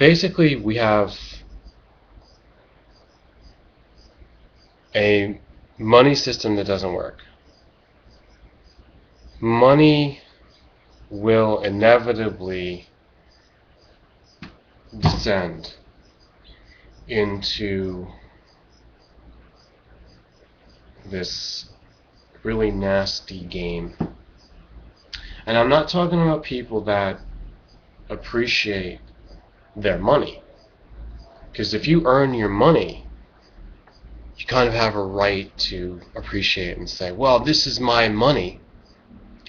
basically we have a money system that doesn't work. Money will inevitably descend into this really nasty game. And I'm not talking about people that appreciate their money. Because if you earn your money, you kind of have a right to appreciate it and say, well, this is my money.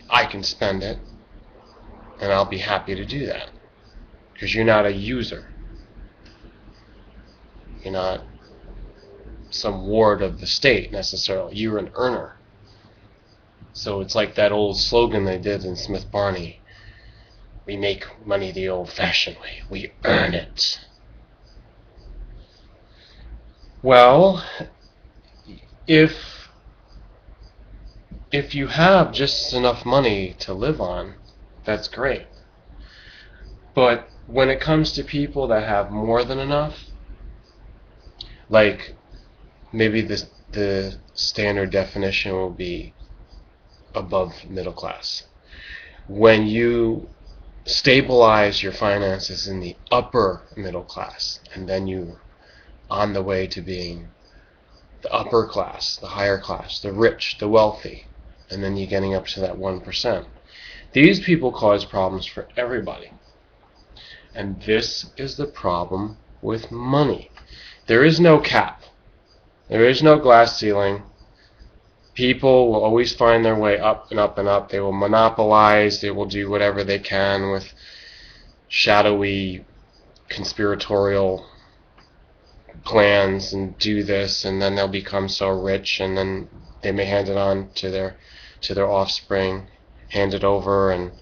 I can spend it, and I'll be happy to do that. Because you're not a user. You're not some ward of the state necessarily. You're an earner. So it's like that old slogan they did in Smith Barney. We make money the old-fashioned way. We earn it. Well, if you have just enough money to live on, that's great. But when it comes to people that have more than enough, like maybe the standard definition will be above middle class. When you stabilize your finances in the upper middle class, and then you on the way to being the upper class, the higher class, the rich, the wealthy, and then you're getting up to that 1%. These people cause problems for everybody. And this is the problem with money. There is no cap. There is no glass ceiling. People will always find their way up and up and up. They will monopolize. They will do whatever they can with shadowy, conspiratorial plans and do this, and then they'll become so rich, and then they may hand it on to their offspring, hand it over, and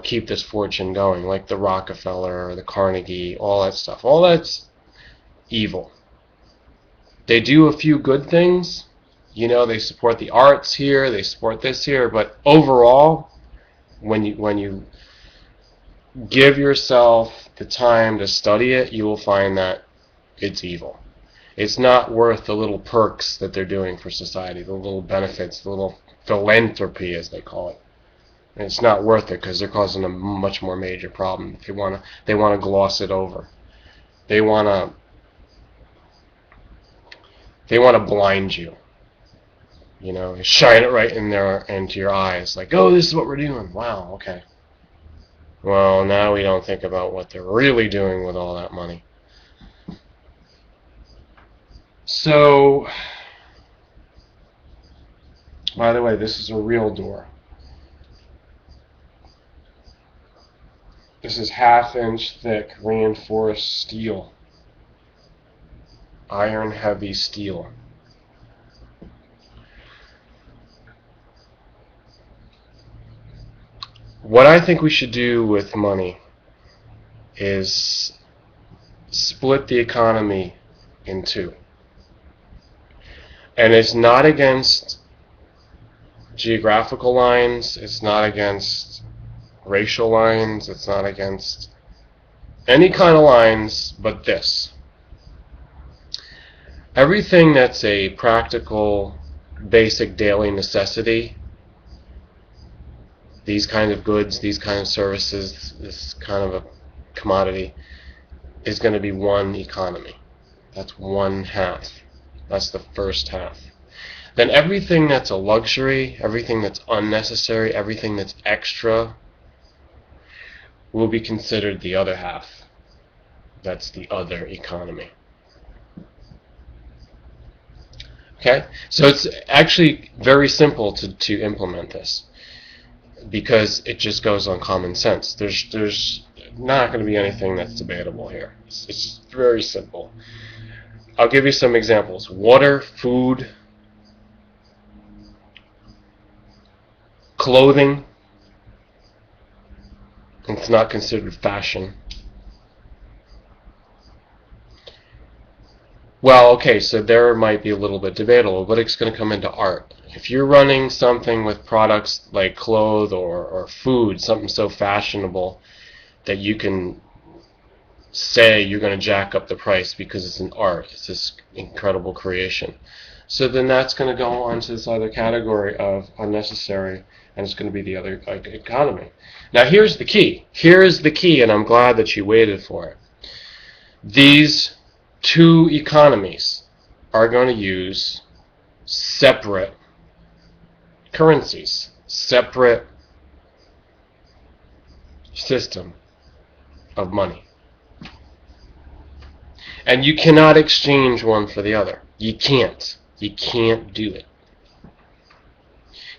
keep this fortune going, like the Rockefeller or the Carnegie, all that stuff. All that's evil. They do a few good things. They support the arts here, they support this here, but overall, when you give yourself the time to study it, you will find that it's evil. It's not worth the little perks that they're doing for society, the little benefits, the little philanthropy, as they call it. And it's not worth it because they're causing a much more major problem. They want to gloss it over. They want to blind you. Shine it right into your eyes, like, oh, this is what we're doing. Wow, okay. Well, now we don't think about what they're really doing with all that money. So, by the way, this is a real door. This is 1/2-inch thick reinforced steel. Iron heavy steel. What I think we should do with money is split the economy in two. And it's not against geographical lines, it's not against racial lines, it's not against any kind of lines but this. Everything that's a practical, basic daily necessity, these kind of goods, these kind of services, this kind of a commodity, is going to be one economy. That's 1/2. That's the first half. Then everything that's a luxury, everything that's unnecessary, everything that's extra, will be considered the other half. That's the other economy. Okay? So it's actually very simple to implement this, because it just goes on common sense. There's not going to be anything that's debatable here. It's very simple. I'll give you some examples. Water, food, clothing. It's not considered fashion. Well, okay, so there might be a little bit debatable, but it's going to come into art. If you're running something with products like clothes or food, something so fashionable that you can say you're going to jack up the price because it's an art, it's this incredible creation. So then that's going to go on to this other category of unnecessary, and it's going to be the other economy. Now here's the key. Here's the key, and I'm glad that you waited for it. These two economies are going to use separate currencies, separate system of money. And you cannot exchange one for the other. You can't. You can't do it.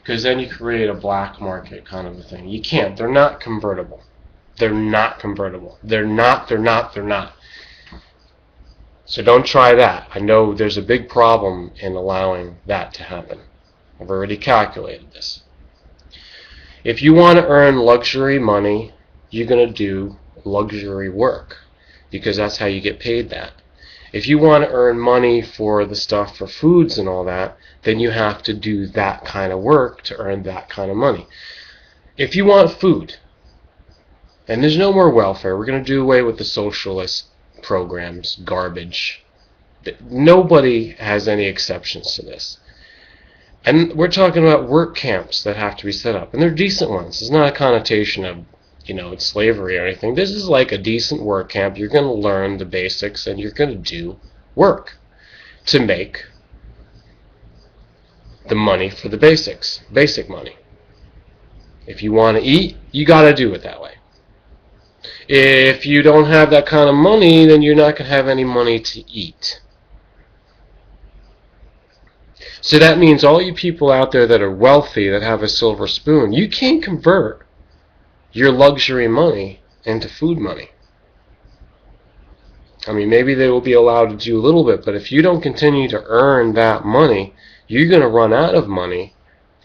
Because then you create a black market kind of a thing. You can't. They're not convertible. They're not convertible. They're not. So don't try that. I know there's a big problem in allowing that to happen. I've already calculated this. If you want to earn luxury money, you're going to do luxury work, because that's how you get paid that. If you want to earn money for the stuff for foods and all that, then you have to do that kind of work to earn that kind of money. If you want food, and there's no more welfare, we're going to do away with the socialist programs, garbage. Nobody has any exceptions to this. And we're talking about work camps that have to be set up, and they're decent ones. It's not a connotation of, it's slavery or anything. This is like a decent work camp. You're going to learn the basics, and you're going to do work to make the money for the basics, basic money. If you want to eat, you got to do it that way. If you don't have that kind of money, then you're not going to have any money to eat. So that means all you people out there that are wealthy, that have a silver spoon, you can't convert your luxury money into food money. I mean, maybe they will be allowed to do a little bit, but if you don't continue to earn that money, you're going to run out of money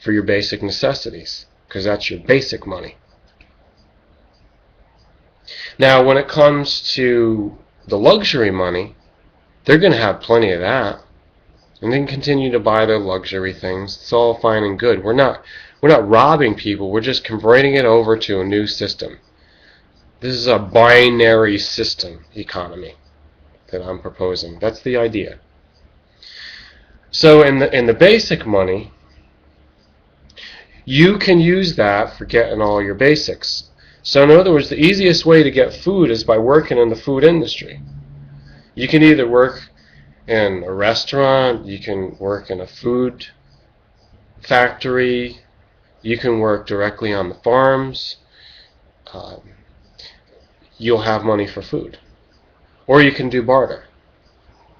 for your basic necessities, because that's your basic money. Now, when it comes to the luxury money, they're going to have plenty of that, and they can continue to buy their luxury things. It's all fine and good. We're not robbing people. We're just converting it over to a new system. This is a binary system economy that I'm proposing. That's the idea. So in the basic money, you can use that for getting all your basics. So in other words, the easiest way to get food is by working in the food industry. You can either work in a restaurant, you can work in a food factory, you can work directly on the farms. You'll have money for food. Or you can do barter.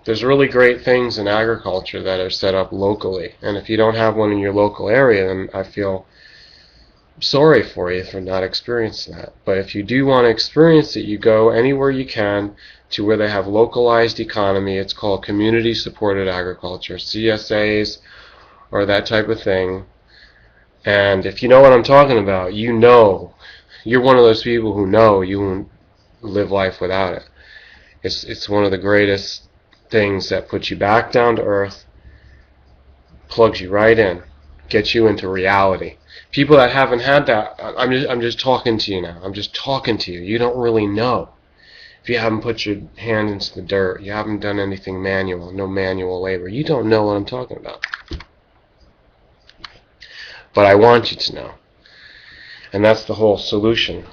There's really great things in agriculture that are set up locally, and if you don't have one in your local area, then I feel sorry for you for not experiencing that. But if you do want to experience it, you go anywhere you can to where they have localized economy. It's called community supported agriculture, CSAs, or that type of thing. And if you know what I'm talking about, you're one of those people who know you won't live life without it. It's one of the greatest things that puts you back down to earth, plugs you right in, gets you into reality. People that haven't had that, I'm just talking to you now. I'm just talking to you. You don't really know. If you haven't put your hand into the dirt, you haven't done anything manual, no manual labor, you don't know what I'm talking about. But I want you to know. And that's the whole solution.